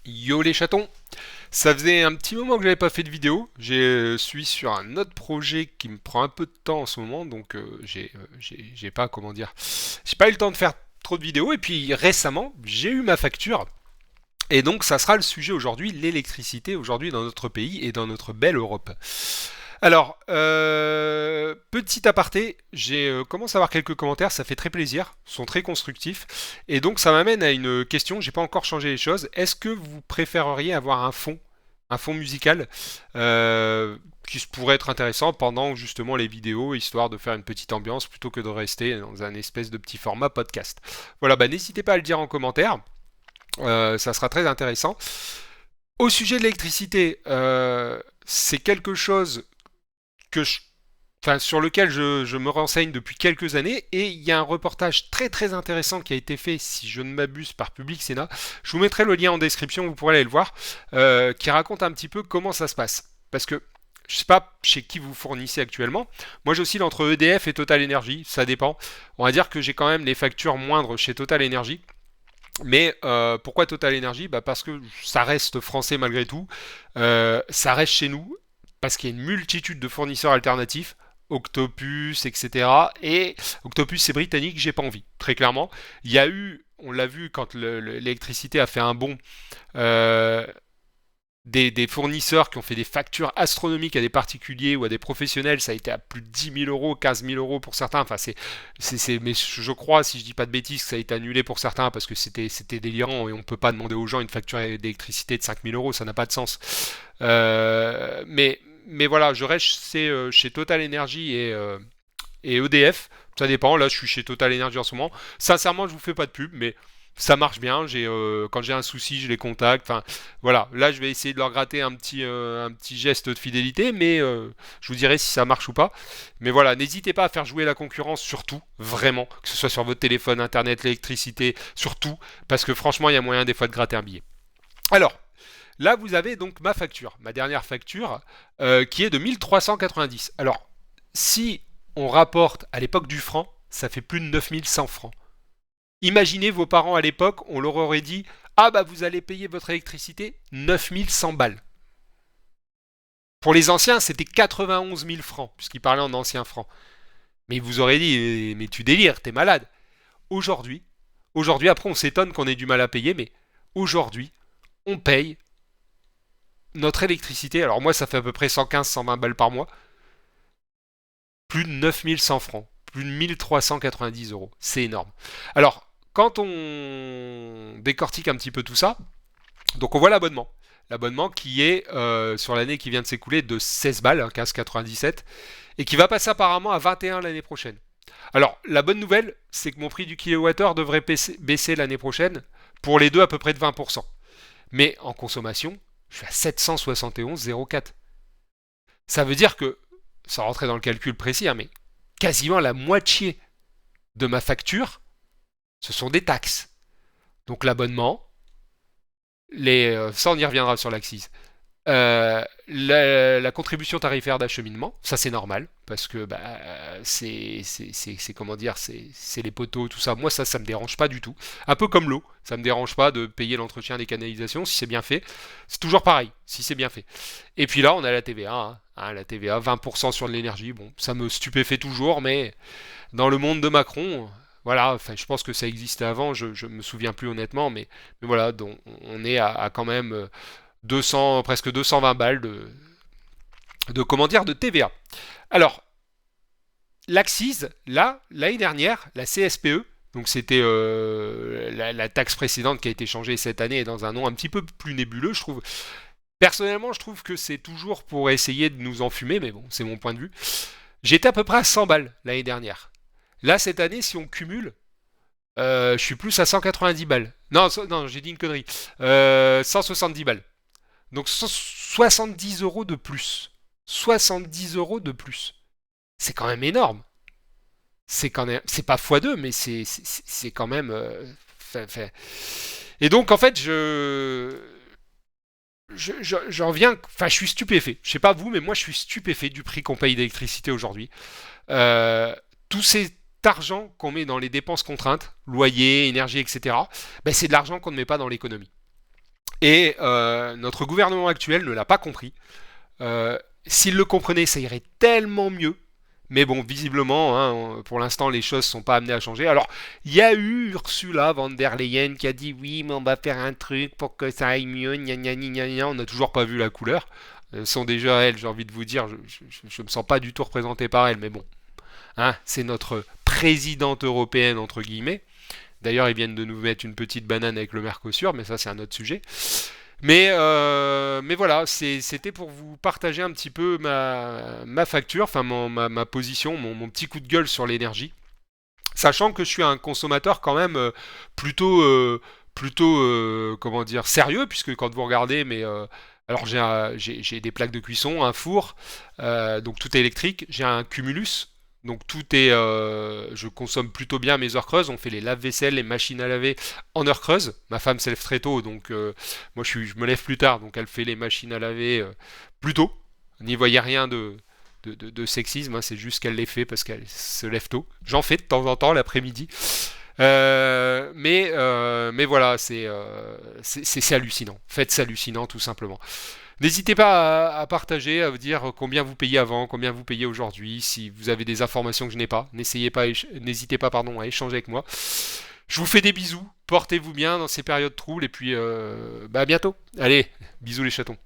Yo les chatons, ça faisait un petit moment que j'avais pas fait de vidéo. Je suis sur un autre projet qui me prend un peu de temps en ce moment, donc j'ai pas comment dire, j'ai pas eu le temps de faire trop de vidéos. Et puis récemment, j'ai eu ma facture, et donc ça sera le sujet aujourd'hui, l'électricité aujourd'hui dans notre pays et dans notre belle Europe. Alors, petit aparté, j'ai commencé à avoir quelques commentaires, ça fait très plaisir, ils sont très constructifs, et donc ça m'amène à une question, j'ai pas encore changé les choses. Est-ce que vous préféreriez avoir un fond musical, qui pourrait être intéressant pendant justement les vidéos, histoire de faire une petite ambiance plutôt que de rester dans un espèce de petit format podcast? Voilà, bah n'hésitez pas à le dire en commentaire, ça sera très intéressant. Au sujet de l'électricité, c'est quelque chose que je, enfin, sur lequel je me renseigne depuis quelques années, et il y a un reportage très très intéressant qui a été fait, si je ne m'abuse, par Public Sénat. Je vous mettrai le lien en description, vous pourrez aller le voir, qui raconte un petit peu comment ça se passe. Parce que je sais pas chez qui vous fournissez actuellement. Moi, j'oscille entre EDF et Total Energy, ça dépend. On va dire que j'ai quand même les factures moindres chez Total Energy. Mais pourquoi Total Energy? Bah parce que ça reste français malgré tout, ça reste chez nous, parce qu'il y a une multitude de fournisseurs alternatifs, Octopus, etc. Et Octopus c'est britannique, j'ai pas envie, très clairement. Il y a eu, on l'a vu quand l'électricité a fait un bond, euh, des fournisseurs qui ont fait des factures astronomiques à des particuliers ou à des professionnels, ça a été à plus de 10 000 euros, 15 000 euros pour certains. Enfin, mais je crois, si je dis pas de bêtises, que ça a été annulé pour certains parce que c'était délirant et on peut pas demander aux gens une facture d'électricité de 5 000 euros, ça n'a pas de sens. Mais voilà, je reste chez Total Energy et EDF. Ça dépend. Là, je suis chez Total Energy en ce moment. Sincèrement, je vous fais pas de pub, mais ça marche bien. Quand j'ai un souci, je les contacte. Enfin, voilà. Là, je vais essayer de leur gratter un petit geste de fidélité, mais je vous dirai si ça marche ou pas. Mais voilà, n'hésitez pas à faire jouer la concurrence, surtout, vraiment, que ce soit sur votre téléphone, internet, l'électricité, surtout, parce que franchement, il y a moyen des fois de gratter un billet. Alors, là, vous avez donc ma facture, ma dernière facture, qui est de 1390. Alors, si on rapporte à l'époque du franc, ça fait plus de 9100 francs. Imaginez vos parents à l'époque, on leur aurait dit: ah bah vous allez payer votre électricité 9100 balles. Pour les anciens, c'était 91 000 francs, puisqu'ils parlaient en anciens francs. Mais ils vous auraient dit: mais tu délires, t'es malade. Aujourd'hui, aujourd'hui, après on s'étonne qu'on ait du mal à payer, mais aujourd'hui, on paye notre électricité. Alors moi, ça fait à peu près 115-120 balles par mois. Plus de 9100 francs, plus de 1390 euros. C'est énorme. Alors, quand on décortique un petit peu tout ça, donc on voit l'abonnement. L'abonnement qui est sur l'année qui vient de s'écouler de 16 balles, hein, 15,97, et qui va passer apparemment à 21 l'année prochaine. Alors, la bonne nouvelle, c'est que mon prix du kilowattheure devrait baisser l'année prochaine, pour les deux à peu près de 20%. Mais en consommation, je suis à 771,04. Ça veut dire que, sans rentrer dans le calcul précis, hein, mais quasiment la moitié de ma facture, ce sont des taxes. Donc l'abonnement, ça on y reviendra sur l'accise. La contribution tarifaire d'acheminement, ça c'est normal, parce que bah, c'est comment dire, c'est les poteaux, tout ça. Moi ça me dérange pas du tout. Un peu comme l'eau, ça me dérange pas de payer l'entretien des canalisations si c'est bien fait. C'est toujours pareil, si c'est bien fait. Et puis là on a la TVA, la TVA 20% sur l'énergie. Bon, ça me stupéfait toujours, mais dans le monde de Macron, voilà, enfin, je pense que ça existait avant, je me souviens plus honnêtement, mais voilà, donc on est à quand même 200, presque 220 balles comment dire, de TVA. Alors, l'accise, là, l'année dernière, la CSPE, donc c'était la taxe précédente qui a été changée cette année dans un nom un petit peu plus nébuleux, je trouve. Personnellement, je trouve que c'est toujours pour essayer de nous enfumer, mais bon, c'est mon point de vue. J'étais à peu près à 100 balles l'année dernière. Là, cette année, si on cumule, je suis plus à 190 balles. Non, non, j'ai dit une connerie. 170 balles. Donc 70 euros de plus. 70 euros de plus. C'est quand même énorme. C'est quand même, c'est pas x2, mais c'est quand même. Et donc en fait, j'en viens, enfin, je suis stupéfait. Je sais pas vous, mais moi, je suis stupéfait du prix qu'on paye d'électricité aujourd'hui. Tout cet argent qu'on met dans les dépenses contraintes, loyer, énergie, etc., ben, c'est de l'argent qu'on ne met pas dans l'économie. Et notre gouvernement actuel ne l'a pas compris. S'il le comprenait, ça irait tellement mieux. Mais bon, visiblement, hein, pour l'instant, les choses ne sont pas amenées à changer. Alors, il y a eu Ursula von der Leyen qui a dit oui, mais on va faire un truc pour que ça aille mieux, gna gna gna gna gna. On n'a toujours pas vu la couleur. Sondageur, elle, j'ai envie de vous dire, je me sens pas du tout représenté par elle, mais bon, hein, c'est notre présidente européenne, entre guillemets. D'ailleurs, ils viennent de nous mettre une petite banane avec le Mercosur, mais ça, c'est un autre sujet. Mais voilà, c'était pour vous partager un petit peu ma facture, enfin ma position, mon petit coup de gueule sur l'énergie. Sachant que je suis un consommateur quand même plutôt comment dire, sérieux, puisque quand vous regardez, alors j'ai des plaques de cuisson, un four, donc tout est électrique, j'ai un Cumulus, donc tout est, je consomme plutôt bien mes heures creuses. On fait les lave-vaisselle, les machines à laver en heures creuses. Ma femme se lève très tôt, donc moi je me lève plus tard, donc elle fait les machines à laver plus tôt. N'y voyez rien de sexisme, hein, c'est juste qu'elle les fait parce qu'elle se lève tôt. J'en fais de temps en temps l'après-midi. Mais voilà, c'est hallucinant. En fait, c'est hallucinant tout simplement. N'hésitez pas à partager, à vous dire combien vous payez avant, combien vous payez aujourd'hui, si vous avez des informations que je n'ai pas. N'hésitez pas pardon, à échanger avec moi. Je vous fais des bisous, portez-vous bien dans ces périodes troubles et puis à bientôt. Allez, bisous les chatons.